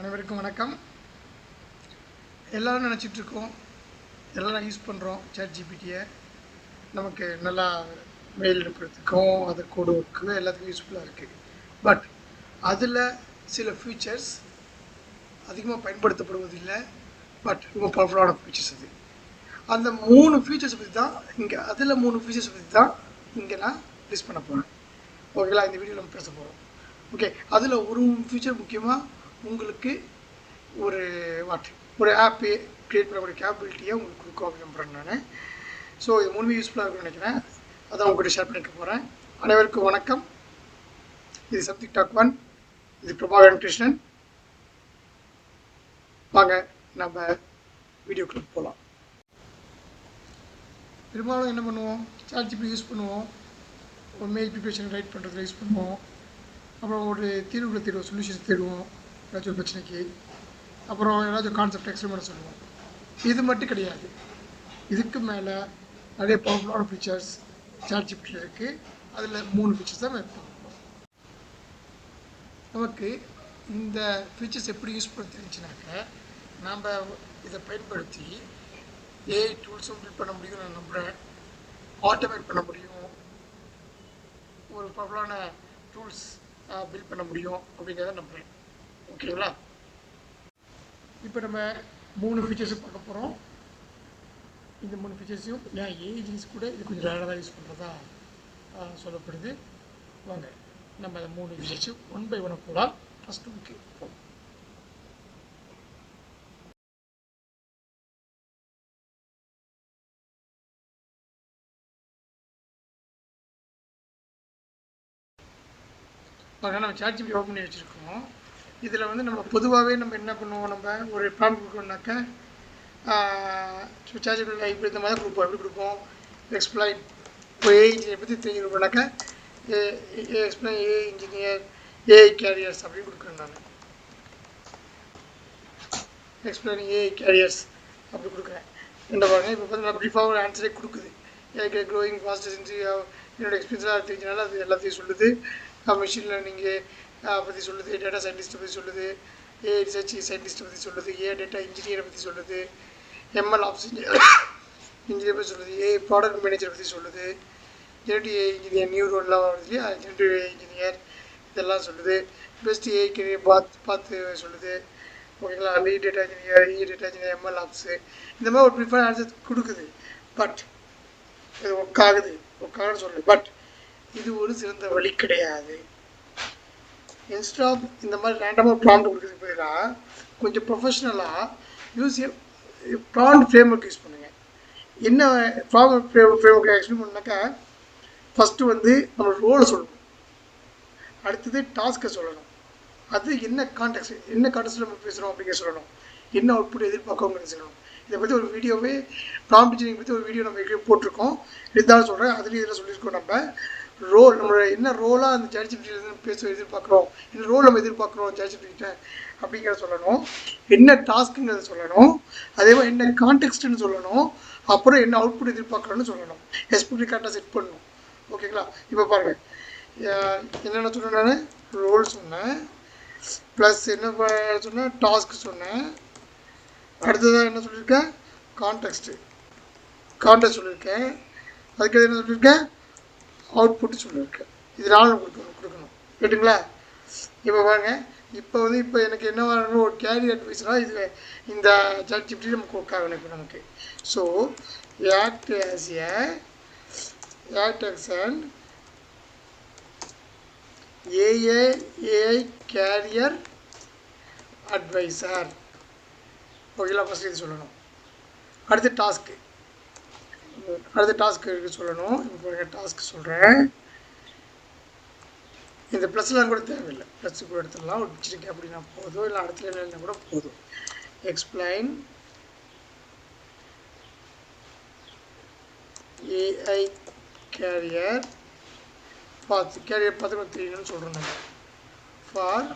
அனைவருக்கும் வணக்கம். எல்லோரும் நினச்சிட்ருக்கோம், எல்லோரும் யூஸ் பண்ணுறோம் ChatGPT-யை. நமக்கு நல்லா மெயில் அனுப்புறதுக்கும் அது கோடு ஒர்க்கு எல்லாத்துக்கும் யூஸ்ஃபுல்லாக இருக்குது. பட் அதில் சில ஃபீச்சர்ஸ் அதிகமாக பயன்படுத்தப்படுவதில்லை. பட் ரொம்ப பவர்ஃபுல்லான ஃபீச்சர்ஸ் அது. அந்த 3 ஃபீச்சர்ஸ் பற்றி தான் இங்கே அதில் 3 ஃபீச்சர்ஸ் பற்றி தான் இங்கே நான் லிஸ்ட் பண்ண போகிறேன். ஓகேங்களா? இந்த வீடியோ நம்ம பேச போகிறோம். ஓகே, அதில் ஒரு ஃபீச்சர் முக்கியமாக உங்களுக்கு ஒரு ஆப்பு க்ரியேட் பண்ணக்கூடிய கேப்பபிலிட்டியை உங்களுக்கு கொடுக்கும் அப்படின்னு நம்புகிறேன் நான். ஸோ இது 3 யூஸ்ஃபுல்லாக இருக்கும்னு நினைக்கிறேன். அதான் உங்கள்கிட்ட ஷேர் பண்ணிக்க போகிறேன். அனைவருக்கும் வணக்கம். இது சம்திங் டாக் 1. இது பிரபாகரன் கிருஷ்ணன். வாங்க நம்ம வீடியோக்குள்ள போகலாம். பெரும்பாலும் என்ன பண்ணுவோம், ChatGPT யூஸ் பண்ணுவோம். ஒரு மெயில் ப்ரிப்பரேஷன் ரைட் பண்ணுறதுல யூஸ் பண்ணுவோம். அப்புறம் ஒரு தீர்வுகளை தேடுவோம், சொல்யூஷன்ஸ் தேடுவோம் ஏதாச்சும் ஒரு பிரச்சனைக்கு. அப்புறம் ஏதாச்சும் கான்செப்ட் எக்ஸ்பிளைன் பண்ண சொல்லுவோம். இது மட்டும் கிடையாது, இதுக்கு மேலே நிறைய பவர்ஃபுல்லான ஃபீச்சர்ஸ் ChatGPT இருக்குது. அதில் 3 ஃபீச்சர்ஸ் தான் வைப்போம். நமக்கு இந்த ஃபீச்சர்ஸ் எப்படி யூஸ் பண்ண தெரிஞ்சுனாக்க நாம் இதை பயன்படுத்தி ஏஐ டூல்ஸும் பில்ட் பண்ண முடியும் நான் நம்புகிறேன். ஆட்டோமேட் பண்ண முடியும், ஒரு பவர்ஃபுல்லான டூல்ஸ் பில்ட் பண்ண முடியும் அப்படிங்கிறத நம்புகிறேன். ஓகேங்களா? இப்போ நம்ம 3 ஃபீச்சர்ஸும் பார்க்க போகிறோம். இந்த 3 ஃபீச்சர்ஸையும் ஏன் ஏஜென்ட்ஸ் கூட இது கொஞ்சம் ரேராக தான் யூஸ் பண்ணுறதா சொல்லப்படுது. வாங்க நம்ம அந்த 3 ஃபீச்சர்ஸும் 1 by 1 போகலாம். ஃபஸ்ட்டு ஒன்க்கு போகலாம். நம்ம ChatGPT ஓப்பன் பண்ணி வச்சுருக்கோம். இதில் வந்து நம்ம பொதுவாகவே நம்ம என்ன பண்ணுவோம், நம்ம ஒரு ப்ராம்ப்ட் கொடுக்கணுன்னாக்க ChatGPT இப்போ இந்த மாதிரி கொடுப்போம். எப்படி கொடுப்போம், எக்ஸ்பிளைன் இப்போ ஏஐ இன்ஜினியர் பற்றி தெரிஞ்சுக்கணுன்னாக்க explain AI engineer AI careers அப்படின்னு கொடுக்குறேன் நான். எக்ஸ்பிளைன் ஏஐ கேரியர்ஸ் அப்படி கொடுக்குறேன். என்ன பாருங்க, இப்போ வந்து நான் ப்ரீஃபாக ஒரு ஆன்சரே கொடுக்குது. எனக்கு க்ரோயிங் ஃபாஸ்டஸ்ட் என்னோட எக்ஸ்பீரியன்ஸாக தெரிஞ்சனால அது எல்லாத்தையும் சொல்லுது. மிஷின் லேர்னிங்கு பற்றி சொல்லுது, டேட்டா சயின்டிஸ்ட்டை பற்றி சொல்லுது, ஏஐ ரிசர்ச் சயின்டிஸ்ட்டை பற்றி சொல்லுது, ஏஐ டேட்டா இன்ஜினியரை பற்றி சொல்லுது, எம்எல் ஆப்ஸ் இன்ஜினியர் பற்றி சொல்லுது, ஏஐ ப்ராடக்ட் மேனேஜரை பற்றி சொல்லுது, ஜெனடிவ் ஏஐ இன்ஜினியர், நியூரோன்லாம் வருது இல்லையா, ஜெனடிவ் ஏஐ இன்ஜினியர் இதெல்லாம் சொல்லுது. பெஸ்ட் ஏஐ கரியர் பார்த்து சொல்லுது. ஓகேங்களா? Lead data engineer, ML apps இந்த மாதிரி ஒரு ப்ரிஃபர் ஆன்சர் கொடுக்குது. பட் இது ஒர்க்காகுன்னு சொல்லு. பட் இது ஒரு சிறந்த வழி கிடையாது. இன்ஸ்டெட் ஆஃப் இந்த மாதிரி ரேண்டமாக ப்ராம்ப்ட் கொடுக்குறதுக்கு பதிலாக கொஞ்சம் ப்ரொஃபஷ்னலாக ப்ராம்ப்ட் ஃப்ரேம் ஒர்க் யூஸ் பண்ணுங்கள். என்ன ப்ராம்ப்ட் ஃப்ரேம் ஒர்க் எக்ஸ்பிளைன் பண்ணாக்கா, ஃபஸ்ட்டு வந்து நம்ம ரோலை சொல்லணும், அடுத்தது டாஸ்க்கை சொல்லணும், அது என்ன கான்டெக்ஸ்ட் நம்ம பேசுகிறோம் அப்படிங்கிற சொல்லணும், என்ன அவுட்புட் எதிர்பார்க்கோங்கிறது சொல்லணும். இதை பற்றி ஒரு வீடியோவே ப்ராம்ப்ட் இன்ஜினியரிங் பற்றி ஒரு வீடியோ நம்ம போட்டிருக்கோம். இருந்தாலும் சொல்கிறேன், அதுலேயும் இதில் சொல்லியிருக்கோம். நம்ம நம்மளோட என்ன ரோலாக அந்த ChatGPT எதிர்பார்க்குறோம், என்ன ரோல் நம்ம எதிர்பார்க்குறோம் ChatGPT அப்படிங்கிறத சொல்லணும், என்ன டாஸ்க்குங்கிறத சொல்லணும், அதே மாதிரி என்ன கான்டெக்ஸ்ட்னு சொல்லணும், அப்புறம் என்ன அவுட்புட் எதிர்பார்க்குறோன்னு சொல்லணும். எஸ்பெக்ட் கரெக்டாக செட் பண்ணணும். ஓகேங்களா? இப்போ பாருங்கள், என்னென்ன சொன்னேன், நான் ரோல் சொன்னேன், ப்ளஸ் என்ன சொன்னேன், டாஸ்க் சொன்னேன், அடுத்ததாக என்ன சொல்லியிருக்கேன், கான்டெக்ஸ்ட் சொல்லியிருக்கேன், அதுக்கு என்ன சொல்லியிருக்கேன், அவுட்புட்டு சொல்லியிருக்கேன். இது 4 கொடுக்கணும். கேட்டுங்களா? இப்போ பாருங்க, இப்போ எனக்கு என்ன வரணும், ஒரு கேரியர் அட்வைஸராக இது இந்த ChatGPT நமக்கு ஒர்க் ஆகணும். இப்போ நமக்கு so act as an AI carrier advisor. ஓகேங்களா? ஃபஸ்ட்டு இது சொல்லணும். அடுத்து டாஸ்க்கு சொல்லணும். இப்போ டாஸ்க் சொல்கிறேன். இந்த ப்ளஸ்லாம் கூட தேவையில்லை, ப்ளஸ் கூட எடுத்துடலாம். ஒரு வச்சுருக்கேன் அப்படின்னா போதும், இல்லை அடுத்த லைனில் கூட போதும். எக்ஸ்பிளைன் ஏஐ கேரியர் பார்த்து தெரியணும்னு சொல்கிறோம் நம்ம. ஃபார்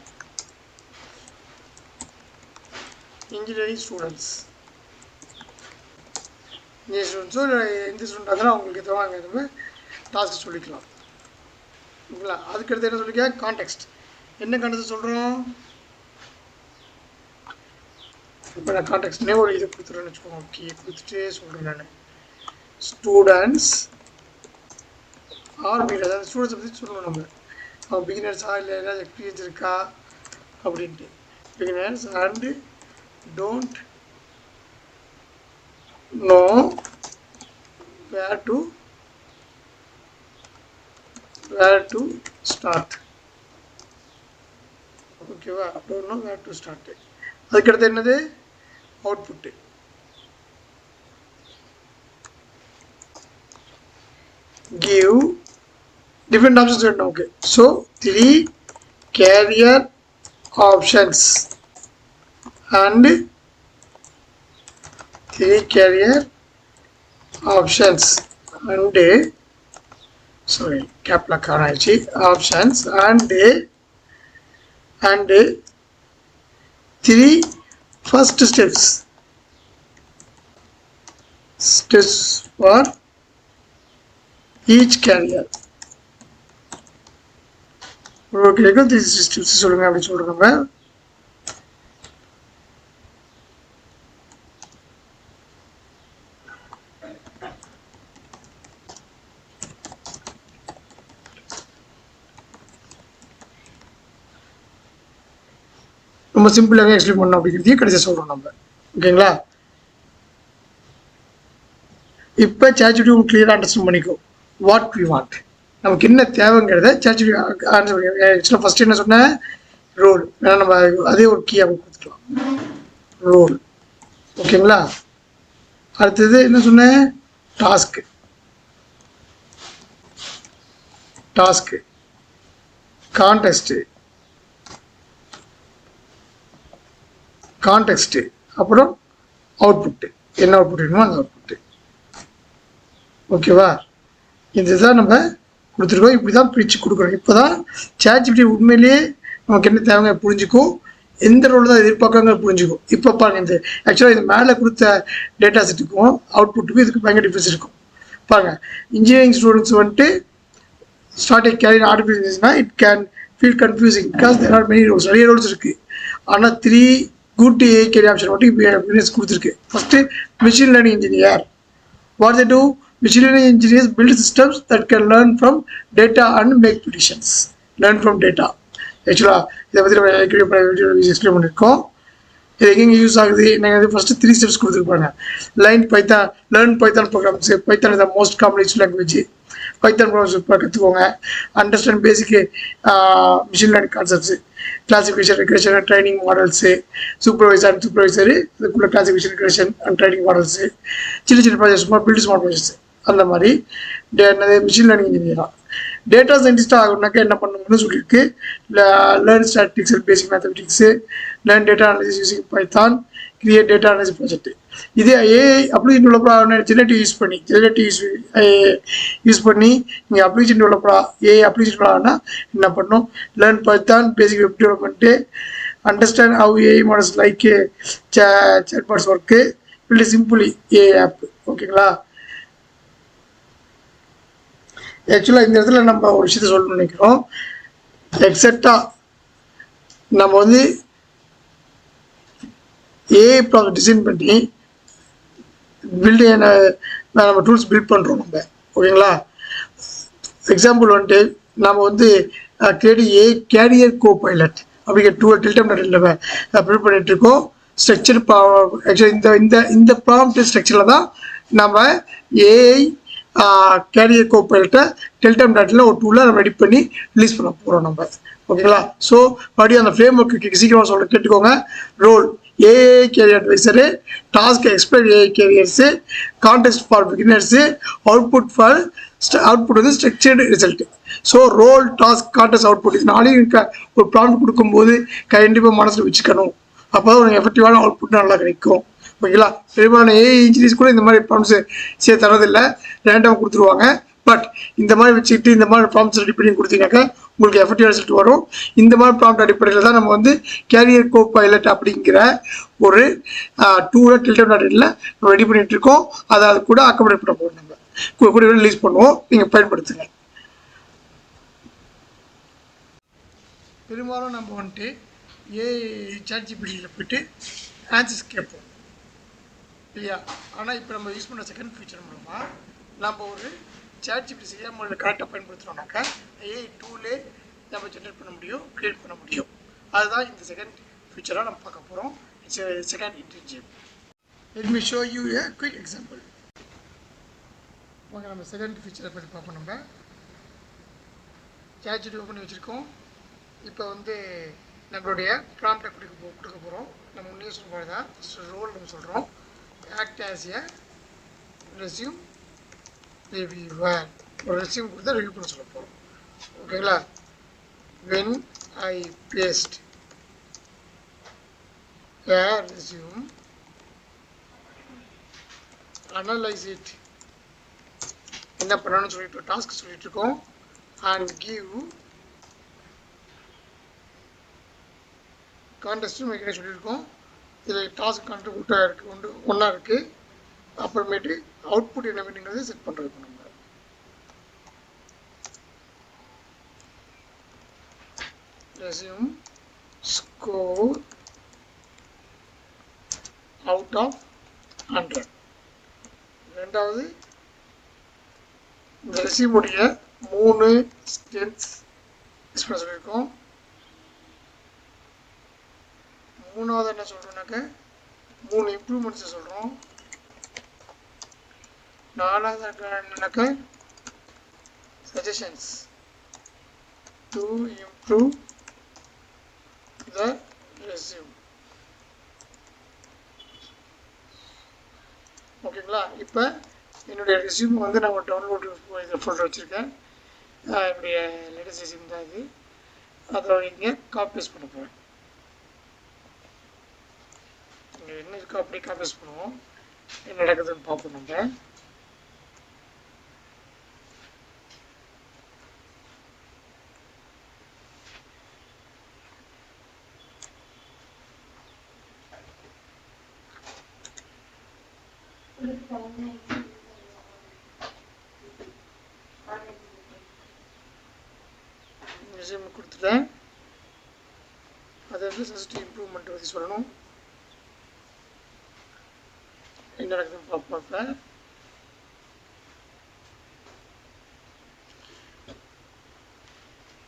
இன்ஜினியரிங் ஸ்டூடெண்ட்ஸோ எந்த ஸ்டூடெண்ட் இருந்தாலும் அவங்களுக்கு எதுவாங்க நம்ம டாஸ்க் சொல்லிக்கலாம். ஓகேங்களா? அதுக்கடுத்து என்ன சொல்லிக்க, கான்டெக்ஸ்ட். என்ன கான்டெக்ட் சொல்கிறோம், இப்போ நான் கான்டெக்ட்னே ஒரு இதை கொடுத்துருவேன்னு வச்சுக்கோங்க. ஓகே கொடுத்துட்டே சொல்கிறேன் நான். ஸ்டூடெண்ட்ஸ் ஆர் பிகினர், அதாவது ஸ்டூடெண்ட்ஸை பற்றி சொல்லணும் நம்ம. அவங்க பிகினர்ஸா இல்லை ஏதாவது எக்ஸ்பீரியன்ஸ் இருக்கா அப்படின்ட்டு. Beginners and don't know where to start. ஓகேவா? Don't know where to start. அதுக்கடுத்து என்னது? அவுட்புட்டு. give different options வேணும். Okay so 3 career options and 3 career options and sorry cap lock ஆயிடுச்சு. options and 3 first steps for each career. Okay this steps சொல்லுங்க அப்படி சொல்றோம். ரொம்ப சிம்பிளாகவே explain பண்ணணும் அப்படிங்கிறதையும் கடைசியாக சொல்கிறோம் நம்ம. ஓகேங்களா? இப்போ ChatGPT உங்களுக்கு கிளியராக அண்டர்ஸ்டாண்ட் பண்ணிக்கோ வாட் வி வாண்ட், நமக்கு என்ன தேவைங்கிறத ChatGPT ஆன்சர் பண்ணி. ஆக்சுவலாக ஃபஸ்ட்டு என்ன சொன்னேன்? ரோல். ஏன்னா நம்ம அதே ஒரு கீயாக கொடுத்துக்கலாம், ரோல். ஓகேங்களா? அடுத்தது என்ன சொன்னேன்? டாஸ்க்கு. கான்டெக்ஸ்ட்டு, அப்புறம் அவுட்புட்டு. என்ன அவுட்புட் வேணுமோ அந்த அவுட்புட்டு. ஓகேவா? இதுதான் நம்ம கொடுத்துருக்கோம். இப்படி தான் பிரித்து கொடுக்குறோம். இப்போ தான் ChatGPT உண்மையிலேயே நமக்கு என்ன தேவைங்க புரிஞ்சுக்கும், எந்த ரோல் தான் எதிர்பார்க்காங்க புரிஞ்சுக்கும். இப்போ பாருங்கள், இந்த ஆக்சுவலாக இது மேலே கொடுத்த டேட்டா செட்டுக்கும் அவுட்புட்டுக்கும் இதுக்கு பயங்கர டிஃப்ரென்ஸ் இருக்கும். பாருங்கள், இன்ஜினியரிங் ஸ்டூடெண்ட்ஸ் வந்துட்டு ஸ்டார்ட் கேரியர் ஆர்டிஃபிஷியல் இன்டெலிஜென்ஸ்னா it can feel confusing because there are many roles, நிறைய ரோல்ஸ் இருக்குது. ஆனால் 3 குட் AI கேரியர் ஆப்ஷன் மட்டும் இப்போ கொடுத்துருக்கு. First machine learning engineer. What they do? Machine learning engineers build systems that can learn from data and make predictions. Learn from data. ஆக்சுவலாக இதை பற்றி நம்ம எக்ஸ்பிளைன் பண்ணியிருக்கோம். இது எங்கெங்கே யூஸ் ஆகுது? நாங்கள் ஃபஸ்ட்டு 3 ஸ்டெப்ஸ் கொடுத்துருப்பாங்க. Learn python programs. Python is the most common use language. Python programs கற்றுக்கோங்க. Understand basic machine learning concepts, classification, regression and training models, supervisor இதுக்குள்ள classification, regression and training models, சின்ன projects, build smart projects. அந்த மாதிரி என்னது machine learning இன்ஜினியராக. Data சயின்டிஸ்டாக ஆகணும்னாக்கா என்ன பண்ணணும்னு சொல்லியிருக்கு. Learn statistics and basic mathematics, learn data analysis using python, create data analysis project. இதே AI அப்ளிகேஷன் டெவலப்பராக ஜெனரேட்டிவ் யூஸ் பண்ணி நீங்கள் அப்ளிகேஷன் டெவலப்பராக AI அப்ளிகேஷன் டெவலப்பராகனா என்ன பண்ணணும்? Learn Python, basic web development, understand how AI models like chatbots work, build simply AI app. ஓகேங்களா? ஆக்சுவலாக இந்த இடத்துல நம்ம ஒரு விஷயத்த சொல்லணும்னு நினைக்கிறோம். எக்ஸாக்டாக நம்ம வந்து AI ப்ராஜெக்ட் டிசைன் பண்ணி நம்ம டூல்ஸ் பில்ட் பண்ணுறோம் நம்ம. ஓகேங்களா? எக்ஸாம்பிள் வந்துட்டு நம்ம வந்து AI கேரியர் கோபைலட் அப்படிங்கிற டூல் டில்டம் பில்ட் பண்ணிட்டு இருக்கோம். ஸ்ட்ரக்சர் ஆக்சுவலி இந்த ப்ராம்ப்ட் ஸ்ட்ரக்சரில் தான் நம்ம AI கேரியர் கோப்பைல்கிட்ட டெல்டம் டாட்டில் ஒரு டூலாக நம்ம ரெடி பண்ணி ரிலீஸ் பண்ண போகிறோம் நம்ம. ஓகேங்களா? ஸோ மறுபடியும் அந்த ஃப்ரேம் ஒர்க்கு சீக்கிரமாக சொல்ல கேட்டுக்கோங்க. Role AI career advisor, task explain AI careers, context for beginners, output வந்து structured result. So role, task, context, output இது நாளையும் ஒரு ப்ராம்ப்ட் கொடுக்கும்போது கண்டிப்பாக மனசில் வச்சுக்கணும். அப்போ தான் ஒரு எஃபெக்டிவான அவுட்புட் நல்லா கிடைக்கும். ஓகேங்களா? பெரும்பாலான AI இன்ஜினியர்ஸ் கூட இந்த மாதிரி ப்ராம்ப்ட்ஸ் தரதில்லை, ரேண்டமாக கொடுத்துருவாங்க. பட் இந்த மாதிரி வச்சுக்கிட்டு இந்த மாதிரி ப்ராம்ப்ட்ஸ் ரெடி பண்ணி கொடுத்தீங்கன்னாக்கா உங்களுக்கு எஃபெக்டிவ் ரிசல்ட் வரும். இந்த மாதிரி ப்ராம்ப்ட் அடிப்படையில் தான் நம்ம வந்து கேரியர் கோபைலட் அப்படிங்கிற ஒரு டூலை டில்டம் டாட்டில் நம்ம ரெடி பண்ணிட்டு இருக்கோம். அதை அது கூட அக்கமடேட் பண்ண போகிறோம். நம்ம கூட ரிலீஸ் பண்ணுவோம். நீங்கள் பயன்படுத்துங்க. பெரும்பாலும் நம்ம வந்துட்டு ChatGPTயில் போய்ட்டு ஆன்சர்ஸ் கேட்போம் இல்லையா. ஆனால் இப்போ நம்ம யூஸ் பண்ண செகண்ட் ஃபீச்சர் மூலமாக நம்ம ஒரு ChatGPT சரியாக முறையில் கரெக்டாக பயன்படுத்துகிறோம்னாக்கா ஏஐ டூலே நம்ம ஜென்ரேட் பண்ண முடியும், க்ரியேட் பண்ண முடியும். அதுதான் இந்த செகண்ட் ஃபீச்சராக நம்ம பார்க்க போகிறோம். It's second intelligent. Let me show you A quick example. வாங்க நம்ம செகண்ட் ஃபீச்சரை பற்றி பார்ப்போம். நம்ம ChatGPT ஓப்பன் பண்ணி வச்சுருக்கோம். இப்போ வந்து நம்மளுடைய ப்ராம்ப்டை கொடுக்க போகிறோம். நம்ம முன்னே சொல்ல மாதிரி தான் ரோல் நம்ம சொல்கிறோம். Act as a resume reviewer. ஒரு ரெஸ்யூம் கொடுத்தா ரிவ்யூ பண்ண சொல்ல போகிறோம். ஓகேங்களா. When I paste a resume analyse it, என்ன பண்ணணும்னு சொல்லிட்டு டாஸ்க் சொல்லிட்டு இருக்கோம். அண்ட் கிவ் கான்டெஸ்ட்டும் வைக்க சொல்லியிருக்கோம். இதில் டாஸ்க் கான்ட்ரிபியூட்டாக இருக்குது, ஒன்றா இருக்குது. அப்புறமேட்டு அவுட்புட் என்ன வேணுங்கிறது செட் பண்ணுறது. நம்ம ரெஸ்யூம் ஸ்கோர் அவுட் ஆஃப் 100. ரெண்டாவது இந்த ரெஸ்யூமுடைய 3 ஸ்ட்ரென்த்ஸ் எக்ஸ்பிரஸ் சொல்லியிருக்கோம். மூணாவது என்ன சொல்கிறோம்னாக்க 3 இம்ப்ரூவ்மெண்ட்ஸை சொல்கிறோம். நாலாவது என்னன்னாக்க suggestions to improve the resume. ஓகேங்களா. இப்போ என்னுடைய ரெஸ்யூம் வந்து நான் ஒரு டவுன்லோட் இதில் ஃபோல்டர் வச்சுருக்கேன். என்னுடைய லேட்டஸ்ட் ரெஸ்யூம் தான் இது. அதை இங்கே காப்பி பேஸ்ட் பண்ண போகிறேன். இங்கே என்ன இருக்கோ அப்படியே காப்பி பேஸ்ட் பண்ணுவோம். என்ன நடக்குதுன்னு பார்ப்போம். நம்ம ரெஸ்யூம் கொடுத்துட்டேன். அதை வந்து ஃபஸ்ட்டு இம்ப்ரூவ்மெண்ட் பற்றி சொல்லணும். என்ன நடக்குதுன்னு பார்ப்பேன்.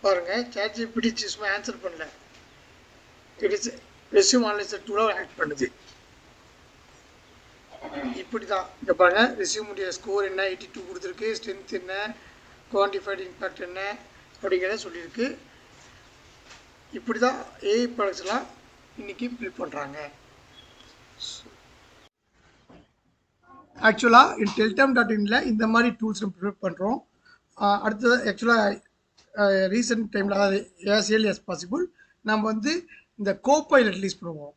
பாருங்கள், ChatGPT சும்மா ஆன்சர் பண்ணல, இட் இஸ் ரெஸ்யூம் அனலைசர் டூலாக ஆக்ட் பண்ணுது. இப்படி தான் இங்கே பாருங்கள், ரெஸ்யூமுடைய ஸ்கோர் என்ன 82 கொடுத்துருக்கு, ஸ்ட்ரென்த் என்ன, குவான்டிஃபைடு இம்பேக்ட் என்ன அப்படிங்கிறத சொல்லியிருக்கு. இப்படி தான் ஏஐ ப்ராடக்ட்ஸ்லாம் இன்றைக்கி பில்ட் பண்ணுறாங்க. ஆக்சுவலாக Teltam.inல இந்த மாதிரி டூல்ஸ் நம்ம ப்ரிப்பேர் பண்ணுறோம். அடுத்தது ஆக்சுவலாக ரீசெண்ட் டைமில், அதாவது as early as possible நம்ம வந்து இந்த கோபைலட் ரிலீஸ் பண்ணுவோம்.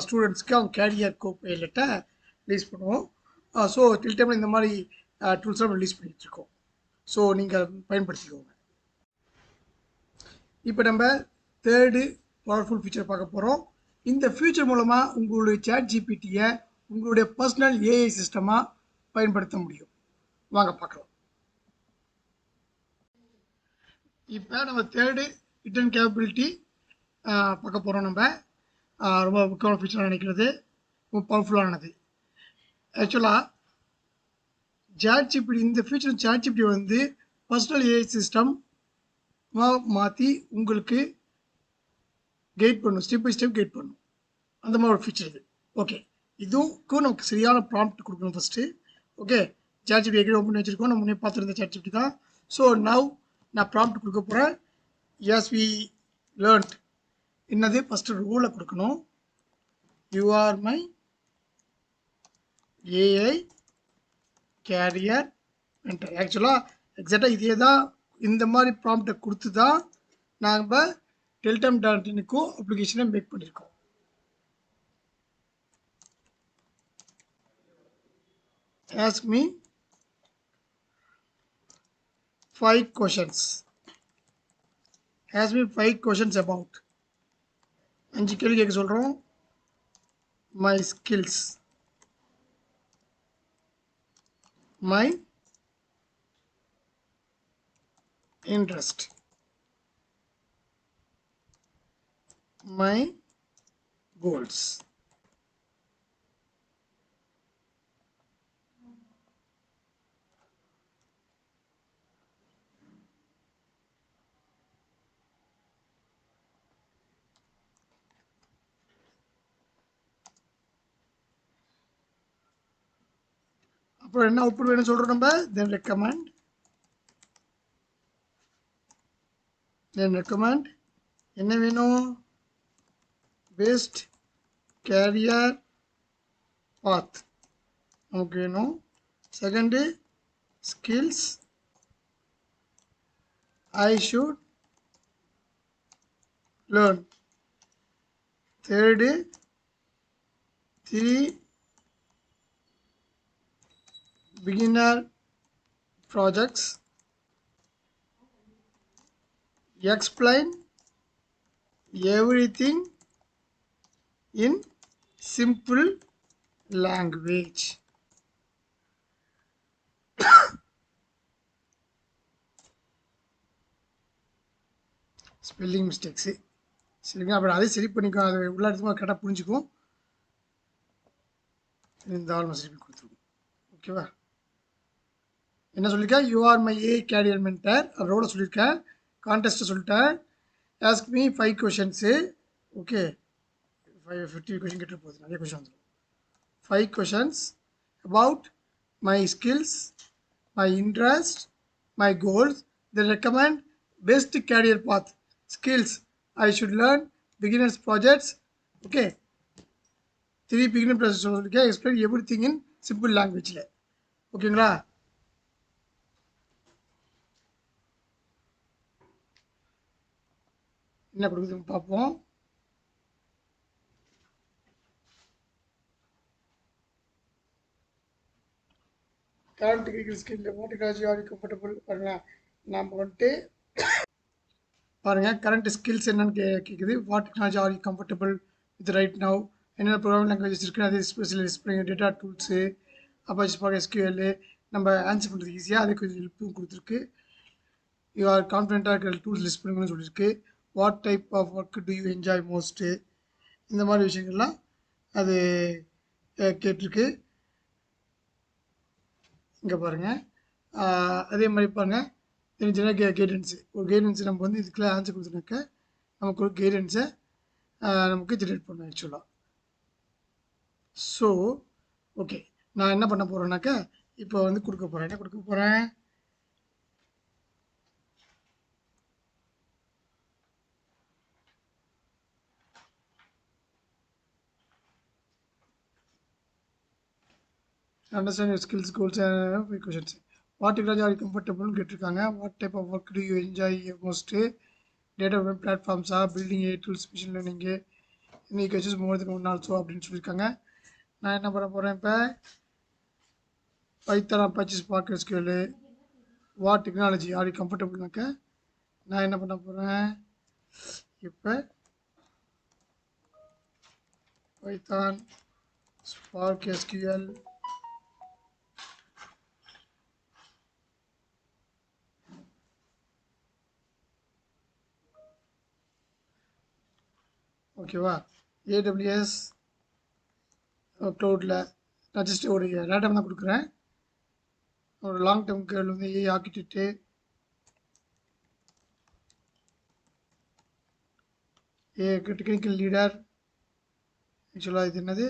ஸ்டூடெண்ட்ஸ்க்கு அவங்க கேரியர் கோபைலட்டை ரிலீஸ் பண்ணுவோம். ஸோ Teltamல இந்த மாதிரி டூல்ஸ் நம்ம ரிலீஸ் பண்ணிகிட்ருக்கோம். ஸோ நீங்கள் பயன்படுத்திக்கோங்க. இப்போ நம்ம தேர்டு பவர்ஃபுல் ஃபீச்சர் பார்க்க போகிறோம். இந்த ஃபீச்சர் மூலமாக உங்களுடைய ChatGPTயை உங்களுடைய பர்சனல் ஏஐ சிஸ்டமாக பயன்படுத்த முடியும். வாங்க பார்க்கலாம். இப்போ நம்ம தேர்டு ரிட்டன் கேப்பபிலிட்டி பார்க்க போகிறோம். நம்ம ரொம்ப முக்கியமான ஃபீச்சராக நினைக்கிறது, ரொம்ப பவர்ஃபுல்லானது. ஆக்சுவலாக ChatGPT, இந்த ஃபீச்சர் ChatGPT வந்து பர்சனல் ஏஐ சிஸ்டம் மாற்றி உங்களுக்கு கைட் பண்ணும், ஸ்டெப் பை ஸ்டெப் கைட் பண்ணும். அந்த மாதிரி ஒரு ஃபீச்சர் இது. ஓகே, இதுக்கும் நமக்கு சரியான ப்ராம்ப்ட் கொடுக்கணும் ஃபஸ்ட்டு. ஓகே, ChatGPT ஏற்கனவே ஓப்பன் பண்ணி வச்சுருக்கோம், நம்ம முன்னே பார்த்துருந்த ChatGPT தான். ஸோ நவ் நான் ப்ராம்ப்ட் கொடுக்க போகிறேன். எஸ் வி லேர்ன்ட் என்னது, ஃபஸ்ட்டு ரூலை கொடுக்கணும். You are my AI career mentor. ஆக்சுவலாக எக்ஸாக்டாக இதே தான், இந்த மாதிரி ப்ராம்ப்டை கொடுத்து தான் நாம் Teltam.inக்கும் அப்ளிகேஷனை மேக் பண்ணியிருக்கோம். Ask me 5 questions. Ask me 5 questions about. 5 கேள்வி கேட்க சொல்கிறோம். My skills, my interest, my goals. அப்புறம் என்ன அவுட்புட் வேணும் சொல்கிறோம் நம்ம? தென் ரெக்கமெண்ட் என்ன வேணும்? பெஸ்ட் கேரியர் பாத் நமக்கு வேணும். Second skills I should learn. Third 3 beginner projects. Explain everything in simple language. Spelling mistakes சரிங்களா? அப்புறம் அதே சரி பண்ணிக்கோ, அதை உள்ள இடத்துக்கு கரெக்டாக புரிஞ்சுக்கும். இந்த ஆல்மோஸ்ட் திருப்பி கொடுத்துருவோம். ஓகேவா? என்ன சொல்லியிருக்கேன்? You are my a career mentor ரோலை சொல்லியிருக்கேன். கான்டெஸ்ட்டை சொல்லிட்டேன். Ask me 5 questions. Okay, 50 question கேட்டு போகுது, நிறைய கொஷின் வந்துடும். 5 questions about my skills, my interest, my goals. They recommend best career path. Skills I should learn, beginners projects. Okay, 3 beginner projects. Okay, explain everything in simple language. ஓகேங்களா? என்ன கொடுக்குதுன்னு பார்ப்போம். Current cricket skill what technology are comfortable பாருங்க. நாம் வந்துட்டு பாருங்கள், current skills என்னன்னு கேட்குது. What technology are you comfortable with right now. என்னென்ன ப்ரோக்ராம் லாங்குவேஜஸ் இருக்குது, அதே specialist data tools, Apache spark SQL. நம்ம ஆன்சர் பண்ணுறது ஈஸியாக அதுக்கு கொஞ்சம் ஹெல்ப்பும் கொடுத்துருக்கு. யூ ஆர் கான்ஃபிடென்ட்டாக இருக்கிற டூல்ஸ் லிஸ்ட் பண்ணுங்கன்னு சொல்லியிருக்கு. What type of work do you enjoy most, இந்த மாதிரி விஷயங்கள்லாம் அது கேட்டிருக்கு. இங்கே பாருங்கள், அதே மாதிரி பாருங்கள், சின்ன கைடன்ஸு. ஒரு கைடன்ஸு நம்ம வந்து இதுக்கெல்லாம் ஆன்சர் கொடுத்துனாக்க நமக்கு ஒரு கைடன்ஸை நமக்கு ஜென்ரேட் பண்ணணும் ஆக்சுவலாக. ஸோ ஓகே, நான் என்ன பண்ண போகிறேன்னாக்கா இப்போ வந்து கொடுக்க போகிறேன். என்ன கொடுக்க போகிறேன்? Understand your skills goals questions. What technology are கம்ஃபர்டபுள்னு கேட்டிருக்காங்க. What type of work do you enjoy most. Data பிளாட்ஃபார்ம்ஸா, building a tools, machine learning, இன்னைக்கு வச்சு மோர் தென் ஒன் ஆல்சோ அப்படின்னு சொல்லியிருக்காங்க. நான் என்ன பண்ண போகிறேன்? இப்போ python, apache spark SQL. What technology are you கம்ஃபர்டபுள்னாக்க நான் என்ன பண்ண போகிறேன்? இப்போ பைத்தான், ஸ்பார்க் எஸ்கியூஎல், ஓகேவா, ஏடபிள்யூஎஸ் க்ளவுடில் நான் ஜஸ்ட் ஒரு ரேண்டம் தான் கொடுக்குறேன். ஒரு லாங் டேர்ம் கேர்ள் வந்து a architect, a technical leader. ஆக்சுவலாக இது என்னது,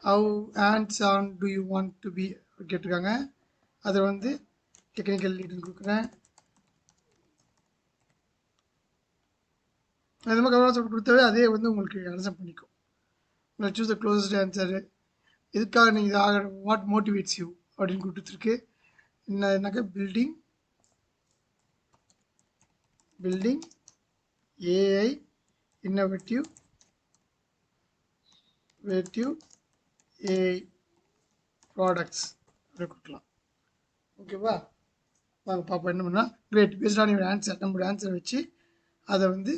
how hands on do you want to be கேட்டிருக்காங்க. அதை வந்து டெக்னிக்கல் லீடுன்னு கொடுக்குறேன். அது மாதிரி கவனம் கொடுத்தாவே அதே வந்து உங்களுக்கு அனசம் பண்ணிக்கும். உங்களை சூஸ் த க்ளோசஸ்ட் ஆன்சரு. இதுக்காக நீங்கள் இது ஆக வாட் மோட்டிவேட்ஸ் யூ அப்படின்னு கொடுத்துருக்கு. என்னன்னாக்கா building AI innovative AI products அப்படி கொடுக்கலாம். ஓகேவா? வாங்க பாப்பா என்ன பண்ணால் great. Based on your answer, நம்மளோட ஆன்சரை வச்சு அதை வந்து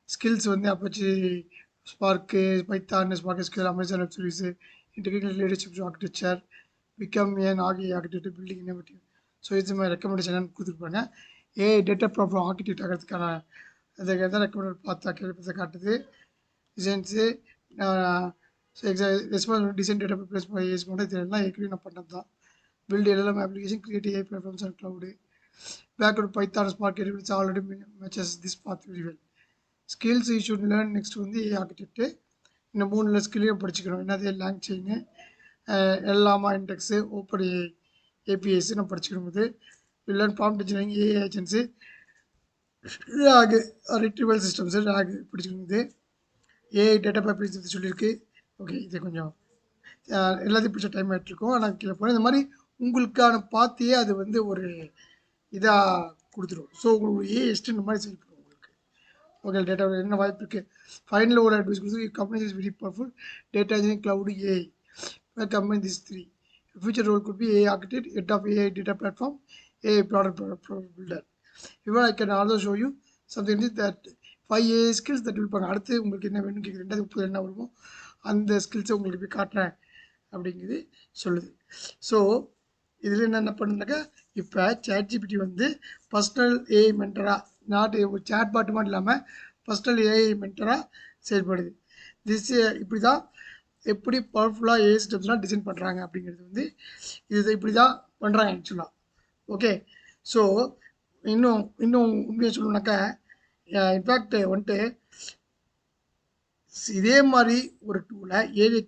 ஸ்கில்ஸ் வந்து apache spark, python, spark SQL, Amazon web service, integrated leadership architecture, become an architect, building innovative. So இது மாதிரி ரெக்கமெண்டேஷன் கொடுத்துருப்பாங்க. டேட்டா ப்ராப்ளம் ஆர்கிடெக்ட் ஆகிறதுக்கான அதுக்கு எதாவது ரெக்கமெண்ட் பார்த்தா கேள்விப்பட்ட காட்டுது. Designs response design data plus ஏஸ் மட்டும் இதெல்லாம் ஏற்கனவே நான் பண்ணது தான். Build LLM application, create AI platforms and cloud. Background Python, Spark, capabilities already matches this path very well. Skills you should learn next வந்து AI architect. இந்த 3 ஸ்கில்லையும் படிச்சுக்கணும். என்னது லேங் செயின், எல்லாமா இண்டெக்ஸு, ஓப்பன் APIs நம்ம படிச்சுக்கணும். போது learn prompt engineering, AI agency, RAG retrieval systems, RAG படிச்சுக்கணும். AI data pipelines பற்றி சொல்லியிருக்கு. Okay, இது கொஞ்சம் எல்லாத்தையும் பிடிச்ச டைம் ஆகிட்ருக்கோம். ஆனால் கீழே போகிறேன். இந்த மாதிரி உங்களுக்கான பார்த்தியே அது வந்து ஒரு இதாக கொடுத்துரும். ஸோ உங்களுக்கு ஏஎஸ்ட்டு இந்த மாதிரி செயல்படும் உங்களுக்கு. ஓகே, டேட்டா என்ன வாய்ப்பு இருக்குது. ஃபைனல் ஒரு அட்வைஸ் கொடுத்து company is very powerful data engineering, cloud, AI. Combine these 3. Future role could be AI architect, head of AI data platform, AI product builder. Even I can also show you something that 5 AI skills that will பண்ண. அடுத்து உங்களுக்கு என்ன வேணும்னு கேட்குறேன். 2030 என்ன வருமோ அந்த ஸ்கில்ஸை உங்களுக்கு போய் காட்டுறேன் அப்படிங்கிறது சொல்லுது. ஸோ இதில் என்ன பண்ணுனாக்கா, இப்போ ChatGPT வந்து பர்சனல் AI மென்டராக, நாட் சேட் பாட்டு மட்டும் இல்லாமல் பர்சனல் AI மென்டராக செயல்படுது. இப்படி தான் எப்படி பவர்ஃபுல்லாக AI சிஸ்டம்ஸ்லாம் டிசைன் பண்ணுறாங்க அப்படிங்கிறது வந்து இது இப்படி தான் பண்ணுறாங்க ஆக்சுவலாக. ஓகே, ஸோ இன்னும் உண்மையாக சொல்லணுன்னாக்கா, இன்ஃபேக்ட் வந்துட்டு இதே மாதிரி ஒரு டூலை AI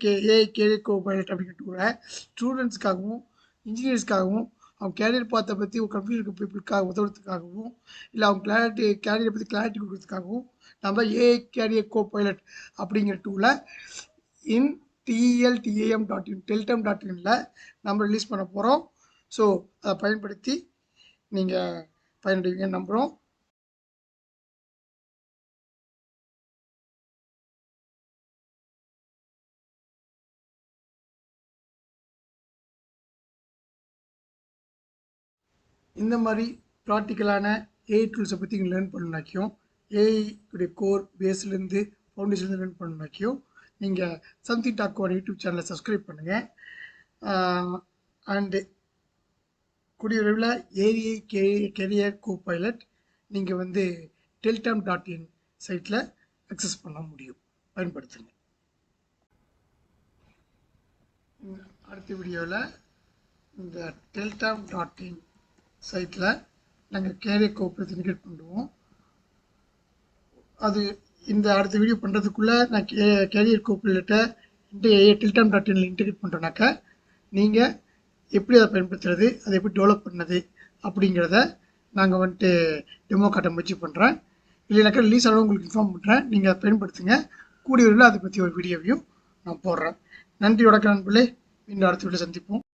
கேரியர் கோபைலட் அப்படிங்கிற டூலை ஸ்டூடெண்ட்ஸ்க்காகவும் இன்ஜினியர்ஸ்க்காகவும் அவங்க கேரியர் பார்த்த பற்றி ஒரு கன்ஃபியூஷன் பீப்புளுக்காக உதவுறதுக்காகவும் இல்லை அவங்க கேரியரை பற்றி கிளாரிட்டி கொடுக்கறதுக்காகவும் நம்ம AI கேரியர் கோபைலட் அப்படிங்கிற டூலை teltam.in நம்ம ரிலீஸ் பண்ண போகிறோம். ஸோ அதை பயன்படுத்தி நீங்கள் பயனடைவீங்கன்னு நம்புகிறோம். இந்த மாதிரி ப்ராக்டிக்கலான AI டூல்ஸை பற்றி நீங்கள் லேர்ன் பண்ணணுனாக்கியும், ஏஐடைய கோர் பேஸ்லேருந்து ஃபவுண்டேஷன்லேருந்து லேர்ன் பண்ணணுனாக்கியும் நீங்கள் சம்திங் டாக் யூடியூப் சேனலை சப்ஸ்கிரைப் பண்ணுங்கள். அண்டு கூடிய விரைவில் AI கேரியர் கோபைலட் நீங்கள் வந்து teltam.in சைட்டில் அக்சஸ் பண்ண முடியும். பயன்படுத்துங்க. அடுத்த வீடியோவில் இந்த teltam.in சைட்டில் நாங்கள் கேரியர் கோபைலட் இன்டிகிரேட் பண்ணுவோம். அது இந்த அடுத்த வீடியோ பண்ணுறதுக்குள்ளே நான் கேரியர் கோபைலட்டை teltam.in இன்டிகிரேட் பண்ணுறேனாக்கா நீங்கள் எப்படி அதை பயன்படுத்துறது, அதை எப்படி டெவலப் பண்ணது அப்படிங்கிறத நாங்கள் வந்துட்டு டெமோ காட்ட முயற்சி பண்ணுறேன். இல்லைனாக்கா ரிலீஸ் ஆனாலும் உங்களுக்கு இன்ஃபார்ம் பண்ணுறேன். நீங்கள் அதை பயன்படுத்துங்க. கூடிய வரையில் அதை பற்றி ஒரு வீடியோவையும் நான் போடுறேன். நன்றி, வணக்கம் நண்பர்களே. இன்னும் அடுத்த வீடியோ சந்திப்போம்.